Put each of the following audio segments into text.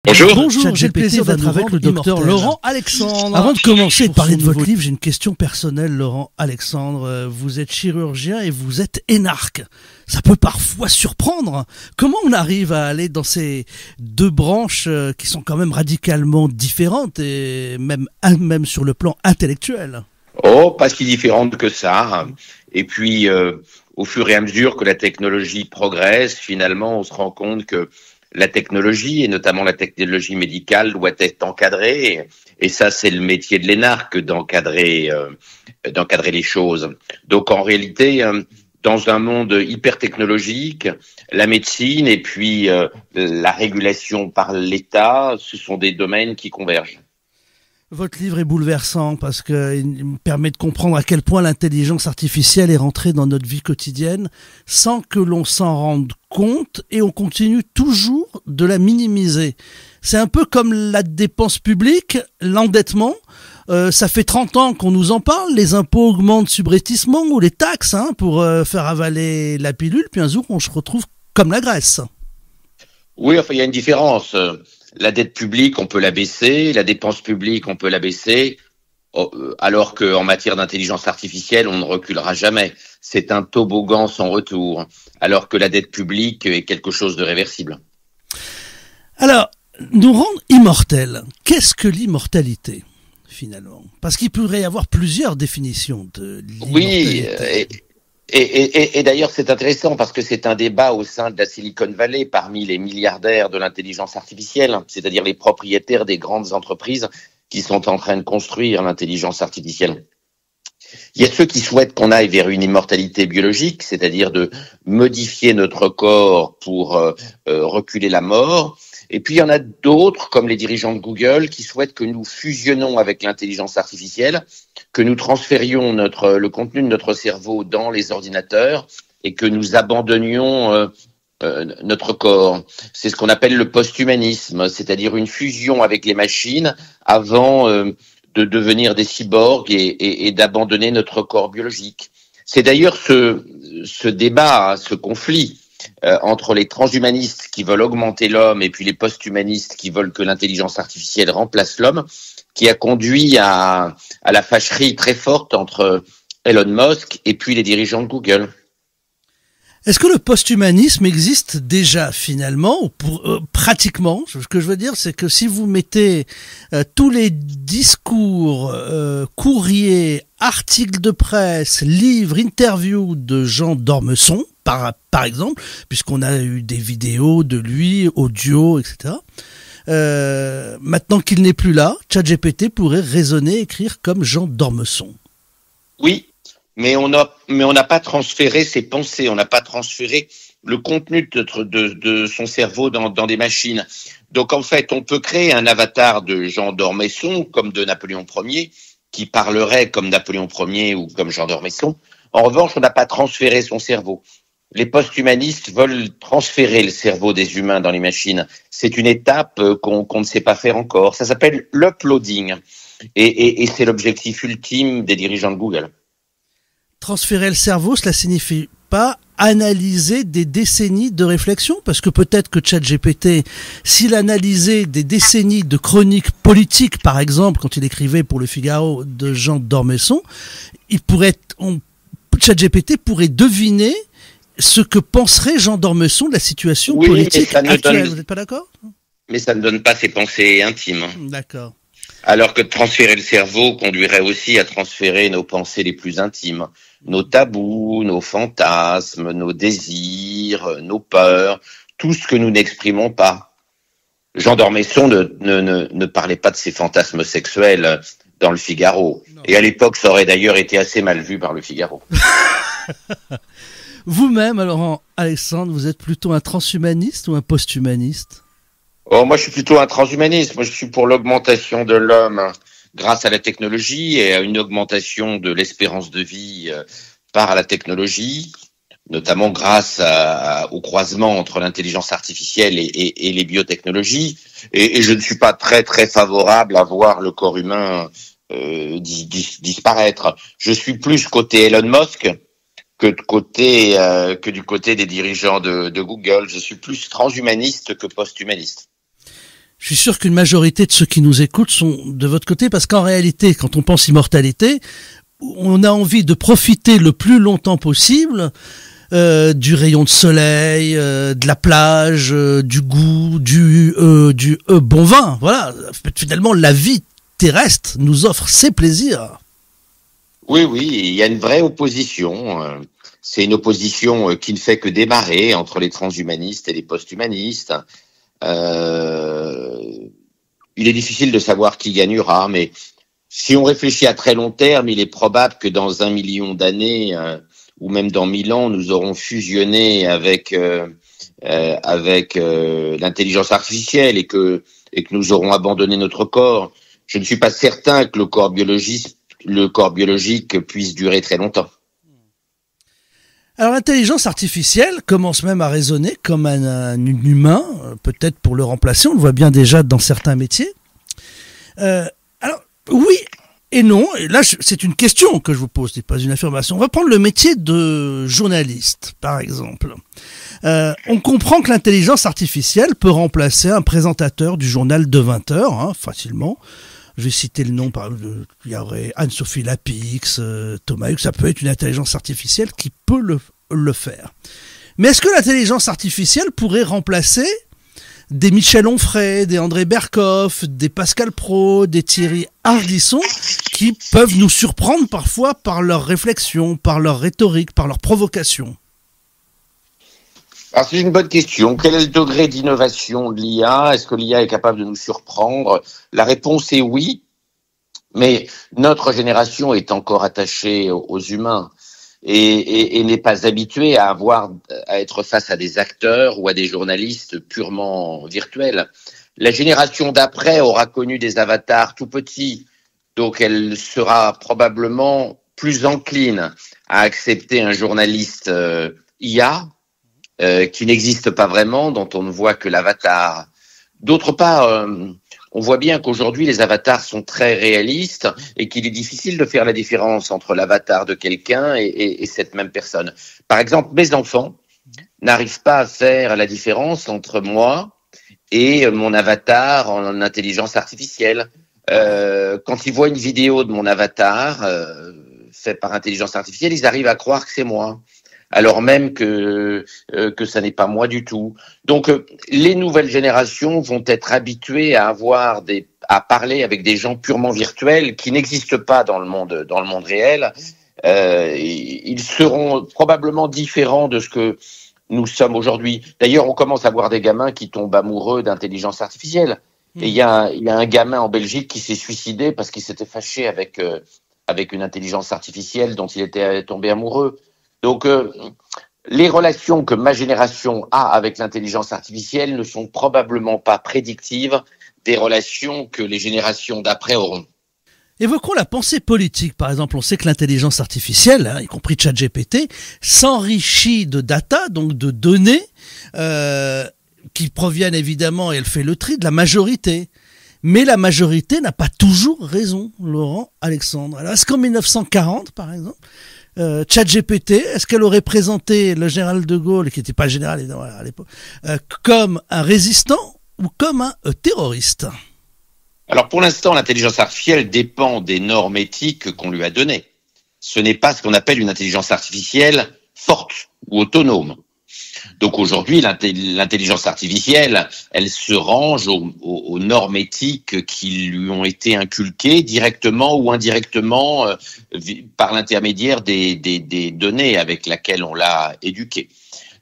Bonjour. Bonjour, j'ai le plaisir d'être avec le docteur Laurent Alexandre. Avant de commencer et de parler de votre livre, j'ai une question personnelle, Laurent Alexandre. Vous êtes chirurgien et vous êtes énarque. Ça peut parfois surprendre. Comment on arrive à aller dans ces deux branches qui sont quand même radicalement différentes et même sur le plan intellectuel? Oh, pas si différente que ça. Et puis, au fur et à mesure que la technologie progresse, finalement, on se rend compte que la technologie, et notamment la technologie médicale, doit être encadrée. Et ça, c'est le métier de l'énarque d'encadrer les choses. Donc, en réalité, dans un monde hyper technologique, la médecine et puis la régulation par l'État, ce sont des domaines qui convergent. Votre livre est bouleversant parce qu'il me permet de comprendre à quel point l'intelligence artificielle est rentrée dans notre vie quotidienne sans que l'on s'en rende compte et on continue toujours de la minimiser. C'est un peu comme la dépense publique, l'endettement. Ça fait 30 ans qu'on nous en parle, les impôts augmentent subrepticement ou les taxes pour faire avaler la pilule, puis un jour on se retrouve comme la Grèce. Oui, enfin, il y a une différence. La dette publique, on peut la baisser, la dépense publique, on peut la baisser, alors qu'en matière d'intelligence artificielle, on ne reculera jamais. C'est un toboggan sans retour, alors que la dette publique est quelque chose de réversible. Alors, nous rendre immortels, qu'est-ce que l'immortalité, finalement? Parce qu'il pourrait y avoir plusieurs définitions de l'immortalité. Oui, et d'ailleurs, c'est intéressant parce que c'est un débat au sein de la Silicon Valley parmi les milliardaires de l'intelligence artificielle, c'est-à-dire les propriétaires des grandes entreprises qui sont en train de construire l'intelligence artificielle. Il y a ceux qui souhaitent qu'on aille vers une immortalité biologique, c'est-à-dire de modifier notre corps pour reculer la mort. Et puis, il y en a d'autres, comme les dirigeants de Google, qui souhaitent que nous fusionnons avec l'intelligence artificielle, que nous transférions le contenu de notre cerveau dans les ordinateurs et que nous abandonnions notre corps. C'est ce qu'on appelle le post-humanisme, c'est-à-dire une fusion avec les machines avant de devenir des cyborgs et d'abandonner notre corps biologique. C'est d'ailleurs ce débat, ce conflit entre les transhumanistes qui veulent augmenter l'homme et puis les post-humanistes qui veulent que l'intelligence artificielle remplace l'homme, qui a conduit à la fâcherie très forte entre Elon Musk et puis les dirigeants de Google. Est-ce que le post-humanisme existe déjà finalement pratiquement? Ce que je veux dire, c'est que si vous mettez tous les discours, courriers, articles de presse, livres, interviews de Jean d'Ormesson, par exemple, puisqu'on a eu des vidéos de lui, audio, etc. Maintenant qu'il n'est plus là, ChatGPT pourrait raisonner, écrire comme Jean d'Ormesson. Oui. Mais on n'a pas transféré ses pensées, on n'a pas transféré le contenu de son cerveau dans des machines. Donc en fait, on peut créer un avatar de Jean d'Ormesson comme de Napoléon Ier, qui parlerait comme Napoléon Ier ou comme Jean d'Ormesson. En revanche, on n'a pas transféré son cerveau. Les post-humanistes veulent transférer le cerveau des humains dans les machines. C'est une étape qu'on ne sait pas faire encore. Ça s'appelle l'uploading. Et c'est l'objectif ultime des dirigeants de Google. Transférer le cerveau, cela signifie pas analyser des décennies de réflexion, parce que peut-être que ChatGPT, s'il analysait des décennies de chroniques politiques, par exemple, quand il écrivait pour Le Figaro de Jean d'Ormesson, ChatGPT pourrait deviner ce que penserait Jean d'Ormesson de la situation politique actuelle. Vous n'êtes pas d'accord? Mais ça ne donne pas ses pensées intimes. D'accord. Alors que transférer le cerveau conduirait aussi à transférer nos pensées les plus intimes, nos tabous, nos fantasmes, nos désirs, nos peurs, tout ce que nous n'exprimons pas. Jean d'Ormesson ne parlait pas de ses fantasmes sexuels dans Le Figaro. Non. Et à l'époque, ça aurait d'ailleurs été assez mal vu par Le Figaro. Vous-même, Laurent Alexandre, vous êtes plutôt un transhumaniste ou un post-humaniste? Oh, moi, je suis plutôt un transhumaniste. Moi, je suis pour l'augmentation de l'homme grâce à la technologie et à une augmentation de l'espérance de vie par la technologie, notamment grâce au croisement entre l'intelligence artificielle et les biotechnologies. Et je ne suis pas très, très favorable à voir le corps humain disparaître. Je suis plus côté Elon Musk que du côté des dirigeants de Google. Je suis plus transhumaniste que post-humaniste. Je suis sûr qu'une majorité de ceux qui nous écoutent sont de votre côté, parce qu'en réalité, quand on pense immortalité, on a envie de profiter le plus longtemps possible du rayon de soleil, de la plage, du goût, du bon vin. Voilà, finalement, la vie terrestre nous offre ses plaisirs. Oui, il y a une vraie opposition. C'est une opposition qui ne fait que démarrer entre les transhumanistes et les post-humanistes. Il est difficile de savoir qui gagnera, mais si on réfléchit à très long terme, il est probable que dans 1 million d'années, ou même dans 1000 ans, nous aurons fusionné avec l'intelligence artificielle et que nous aurons abandonné notre corps. Je ne suis pas certain que le corps biologique puisse durer très longtemps. Alors l'intelligence artificielle commence même à raisonner comme un humain, peut-être pour le remplacer, on le voit bien déjà dans certains métiers. Alors oui et non, et là c'est une question que je vous pose, c'est pas une affirmation. On va prendre le métier de journaliste, par exemple. On comprend que l'intelligence artificielle peut remplacer un présentateur du journal de 20 heures, facilement. Je vais citer le nom, il y aurait Anne-Sophie Lapix, Thomas Huck, ça peut être une intelligence artificielle qui peut le faire. Mais est-ce que l'intelligence artificielle pourrait remplacer des Michel Onfray, des André Berkoff, des Pascal Praud, des Thierry Ardisson, qui peuvent nous surprendre parfois par leur réflexion, par leur rhétorique, par leur provocation? Alors c'est une bonne question. Quel est le degré d'innovation de l'IA? Est-ce que l'IA est capable de nous surprendre? La réponse est oui, mais notre génération est encore attachée aux humains et n'est pas habituée à être face à des acteurs ou à des journalistes purement virtuels. La génération d'après aura connu des avatars tout petits, donc elle sera probablement plus encline à accepter un journaliste IA qui n'existe pas vraiment, dont on ne voit que l'avatar. D'autre part, on voit bien qu'aujourd'hui, les avatars sont très réalistes et qu'il est difficile de faire la différence entre l'avatar de quelqu'un et cette même personne. Par exemple, mes enfants n'arrivent pas à faire la différence entre moi et mon avatar en intelligence artificielle. Quand ils voient une vidéo de mon avatar faite par intelligence artificielle, ils arrivent à croire que c'est moi, alors même que ça n'est pas moi du tout. Donc les nouvelles générations vont être habituées à parler avec des gens purement virtuels qui n'existent pas dans le monde réel. Ils seront probablement différents de ce que nous sommes aujourd'hui. D'ailleurs, on commence à voir des gamins qui tombent amoureux d'intelligence artificielle. Et il y a un gamin en Belgique qui s'est suicidé parce qu'il s'était fâché avec une intelligence artificielle dont il était tombé amoureux. Donc, les relations que ma génération a avec l'intelligence artificielle ne sont probablement pas prédictives des relations que les générations d'après auront. Évoquons la pensée politique. Par exemple, on sait que l'intelligence artificielle, y compris ChatGPT, s'enrichit de data, donc de données, qui proviennent évidemment, et elle fait le tri, de la majorité. Mais la majorité n'a pas toujours raison, Laurent Alexandre. Alors, est-ce qu'en 1940, par exemple, ChatGPT, est-ce qu'elle aurait présenté le général de Gaulle, qui n'était pas général à l'époque, comme un résistant ou comme un terroriste? Alors pour l'instant, l'intelligence artificielle dépend des normes éthiques qu'on lui a données. Ce n'est pas ce qu'on appelle une intelligence artificielle forte ou autonome. Donc aujourd'hui, l'intelligence artificielle, elle se range aux normes éthiques qui lui ont été inculquées directement ou indirectement par l'intermédiaire des données avec lesquelles on l'a éduquée.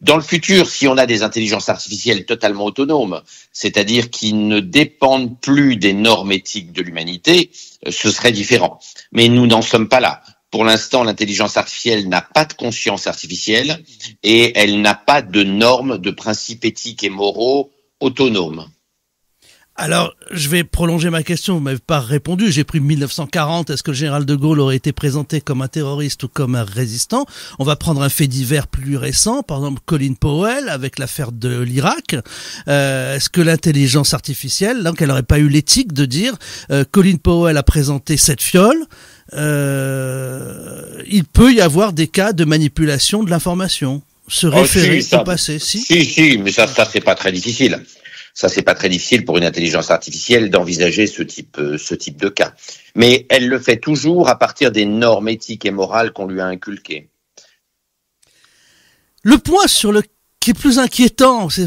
Dans le futur, si on a des intelligences artificielles totalement autonomes, c'est-à-dire qui ne dépendent plus des normes éthiques de l'humanité, ce serait différent. Mais nous n'en sommes pas là. Pour l'instant, l'intelligence artificielle n'a pas de conscience artificielle et elle n'a pas de normes, de principes éthiques et moraux autonomes. Alors, je vais prolonger ma question, vous ne m'avez pas répondu. J'ai pris 1940, est-ce que le général de Gaulle aurait été présenté comme un terroriste ou comme un résistant? On va prendre un fait divers plus récent, par exemple Colin Powell avec l'affaire de l'Irak. Est-ce que l'intelligence artificielle, donc elle n'aurait pas eu l'éthique de dire Colin Powell a présenté cette fiole, il peut y avoir des cas de manipulation de l'information, se référer au passé. Si, mais ça c'est pas très difficile. Ça, c'est pas très difficile pour une intelligence artificielle d'envisager ce type de cas. Mais elle le fait toujours à partir des normes éthiques et morales qu'on lui a inculquées. Le point qui est plus inquiétant, c'est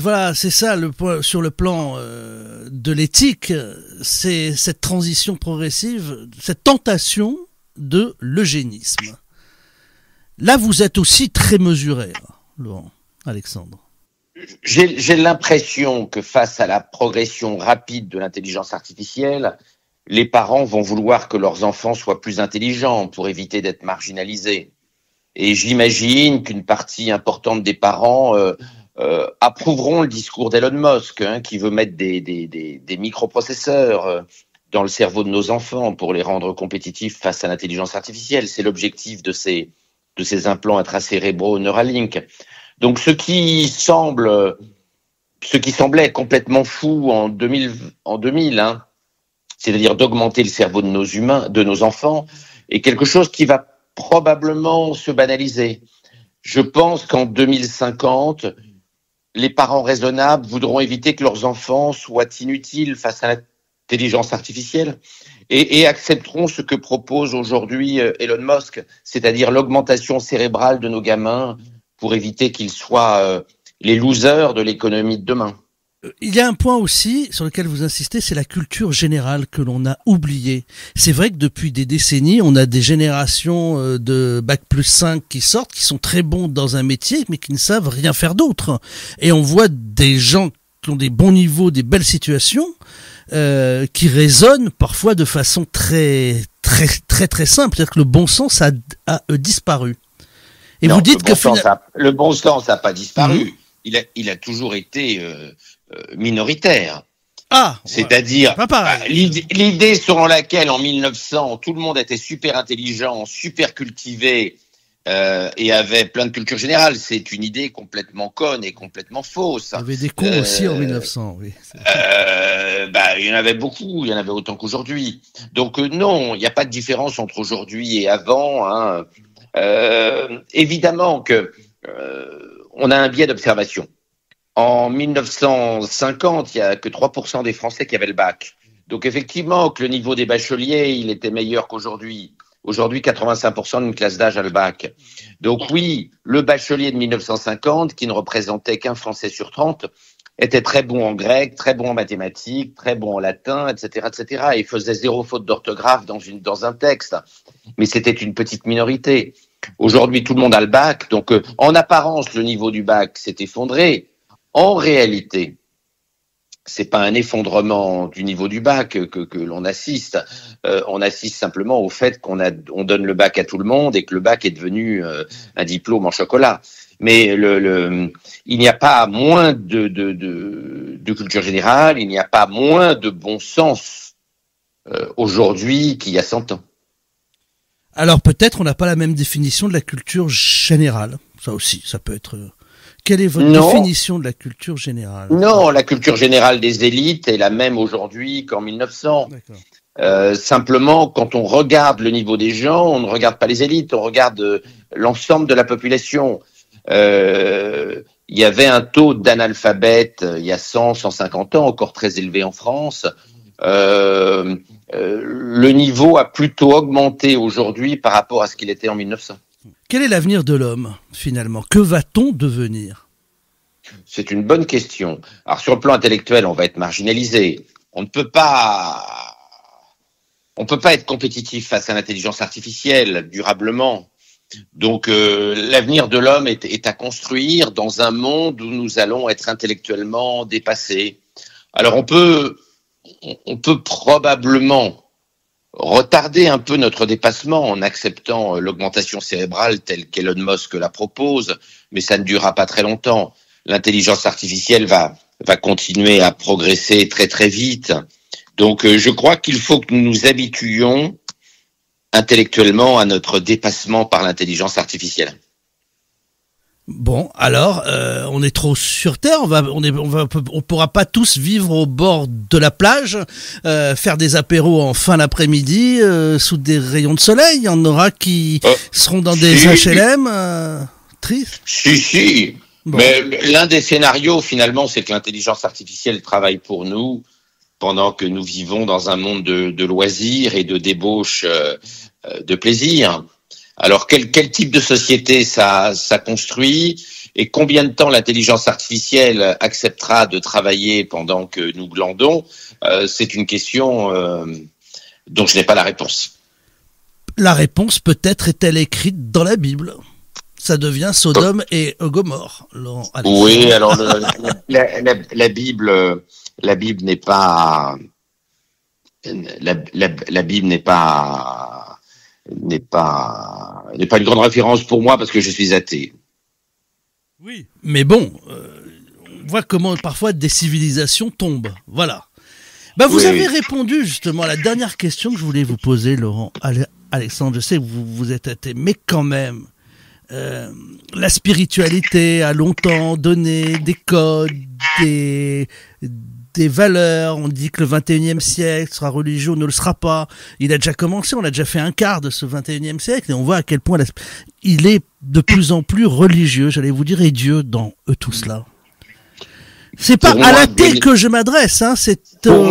ça le point sur le plan de l'éthique, c'est cette transition progressive, cette tentation de l'eugénisme. Là, vous êtes aussi très mesuré, Laurent Alexandre. J'ai l'impression que face à la progression rapide de l'intelligence artificielle, les parents vont vouloir que leurs enfants soient plus intelligents pour éviter d'être marginalisés. Et j'imagine qu'une partie importante des parents approuveront le discours d'Elon Musk, qui veut mettre des microprocesseurs dans le cerveau de nos enfants pour les rendre compétitifs face à l'intelligence artificielle. C'est l'objectif de ces implants intracérébraux Neuralink. Donc ce qui semblait complètement fou en 2000, c'est-à-dire d'augmenter le cerveau de nos enfants, est quelque chose qui va probablement se banaliser. Je pense qu'en 2050, les parents raisonnables voudront éviter que leurs enfants soient inutiles face à l'intelligence artificielle et accepteront ce que propose aujourd'hui Elon Musk, c'est-à-dire l'augmentation cérébrale de nos gamins pour éviter qu'ils soient les losers de l'économie de demain. Il y a un point aussi sur lequel vous insistez, c'est la culture générale que l'on a oubliée. C'est vrai que depuis des décennies, on a des générations de Bac+5 qui sortent, qui sont très bons dans un métier, mais qui ne savent rien faire d'autre. Et on voit des gens qui ont des bons niveaux, des belles situations, qui raisonnent parfois de façon très simple. C'est-à-dire que le bon sens a disparu. Et non, vous dites le bon sens n'a pas disparu. Il a toujours été minoritaire. C'est-à-dire l'idée selon laquelle en 1900 tout le monde était super intelligent, super cultivé et avait plein de culture générale, c'est une idée complètement conne et complètement fausse. Il y avait des cons aussi en 1900, oui. Il y en avait beaucoup, il y en avait autant qu'aujourd'hui. Donc non, il n'y a pas de différence entre aujourd'hui et avant. Évidemment que on a un biais d'observation. En 1950, il n'y a que 3% des Français qui avaient le bac. Donc effectivement, que le niveau des bacheliers, il était meilleur qu'aujourd'hui. Aujourd'hui, 85% d'une classe d'âge a le bac. Donc oui, le bachelier de 1950, qui ne représentait qu'un Français sur 30, était très bon en grec, très bon en mathématiques, très bon en latin, etc., etc. Et il faisait 0 faute d'orthographe dans un texte. Mais c'était une petite minorité. Aujourd'hui, tout le monde a le bac. Donc, en apparence, le niveau du bac s'est effondré. En réalité, c'est pas un effondrement du niveau du bac que l'on assiste. On assiste simplement au fait qu'on donne le bac à tout le monde et que le bac est devenu un diplôme en chocolat. Mais il n'y a pas moins de culture générale, il n'y a pas moins de bon sens aujourd'hui qu'il y a 100 ans. Alors peut-être on n'a pas la même définition de la culture générale. Ça aussi, ça peut être... Quelle est votre définition de la culture générale ? Non, la culture générale des élites est la même aujourd'hui qu'en 1900. Simplement, quand on regarde le niveau des gens, on ne regarde pas les élites, on regarde l'ensemble de la population. Il y avait un taux d'analphabètes il y a 150 ans, encore très élevé en France. Le niveau a plutôt augmenté aujourd'hui par rapport à ce qu'il était en 1900. Quel est l'avenir de l'homme, finalement ? Que va-t-on devenir ? C'est une bonne question. Alors, sur le plan intellectuel, on va être marginalisé. On ne peut pas être compétitif face à l'intelligence artificielle durablement. Donc, l'avenir de l'homme est à construire dans un monde où nous allons être intellectuellement dépassés. Alors, on peut probablement retarder un peu notre dépassement en acceptant l'augmentation cérébrale telle qu'Elon Musk la propose, mais ça ne durera pas très longtemps. L'intelligence artificielle va continuer à progresser très très vite. Donc je crois qu'il faut que nous nous habituions intellectuellement à notre dépassement par l'intelligence artificielle. Bon, alors, on est trop sur Terre, on pourra pas tous vivre au bord de la plage, faire des apéros en fin d'après-midi, sous des rayons de soleil. Il y en aura qui seront dans des HLM, tristes. Si. Bon. Mais l'un des scénarios, finalement, c'est que l'intelligence artificielle travaille pour nous pendant que nous vivons dans un monde de loisirs et de débauche, de plaisir. Alors, quel type de société ça construit et combien de temps l'intelligence artificielle acceptera de travailler pendant que nous glandons, c'est une question dont je n'ai pas la réponse. La réponse peut-être est-elle écrite dans la Bible. Ça devient Sodome et Gomorrhe. Oui, alors la Bible n'est pas la Bible n'est pas une grande référence pour moi parce que je suis athée. Oui, mais bon, on voit comment parfois des civilisations tombent. Voilà. Vous avez répondu justement à la dernière question que je voulais vous poser, Laurent Alexandre. Je sais que vous êtes athée, mais quand même, la spiritualité a longtemps donné des codes, des valeurs. On dit que le 21e siècle sera religieux, ne le sera pas. Il a déjà commencé, on a déjà fait un quart de ce 21e siècle et on voit à quel point il est de plus en plus religieux, j'allais vous dire, et Dieu dans tout cela. C'est pas à l'athée que je m'adresse, hein, c'est pour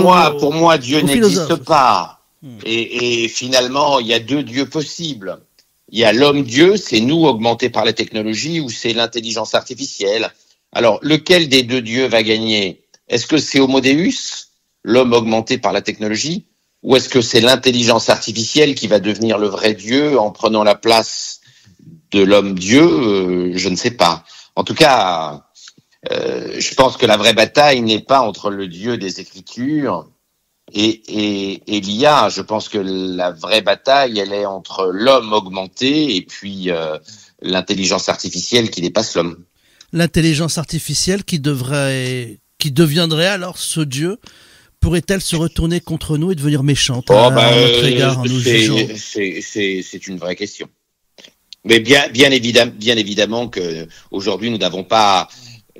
moi, Dieu n'existe pas. Et finalement, il y a deux dieux possibles. Il y a l'homme-dieu, c'est nous augmentés par la technologie, ou c'est l'intelligence artificielle. Alors, lequel des deux dieux va gagner ? Est-ce que c'est Homo Deus, l'homme augmenté par la technologie, ou est-ce que c'est l'intelligence artificielle qui va devenir le vrai Dieu en prenant la place de l'homme-dieu ? Je ne sais pas. En tout cas, je pense que la vraie bataille n'est pas entre le Dieu des Écritures et l'IA. Je pense que la vraie bataille, elle est entre l'homme augmenté et puis l'intelligence artificielle qui dépasse l'homme. L'intelligence artificielle qui deviendrait alors ce Dieu, pourrait-elle se retourner contre nous et devenir méchante à notre égard en nous jugeant ? C'est une vraie question. Mais bien évidemment que aujourd'hui nous n'avons pas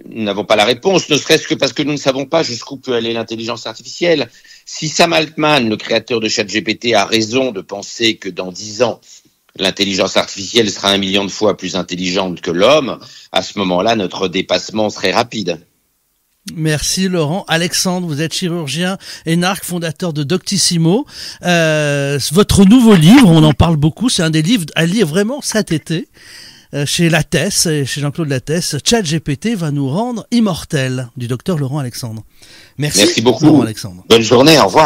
la réponse, ne serait-ce que parce que nous ne savons pas jusqu'où peut aller l'intelligence artificielle. Si Sam Altman, le créateur de ChatGPT, a raison de penser que dans 10 ans, l'intelligence artificielle sera 1 million de fois plus intelligente que l'homme, à ce moment-là, notre dépassement serait rapide. Merci Laurent. Alexandre, vous êtes chirurgien, énarque, fondateur de Doctissimo. Votre nouveau livre, on en parle beaucoup, c'est un des livres à lire vraiment cet été. Chez Lattès, chez Jean-Claude Lattès, ChatGPT va nous rendre immortels, du docteur Laurent Alexandre. Merci beaucoup. Laurent Alexandre. Bonne journée, au revoir.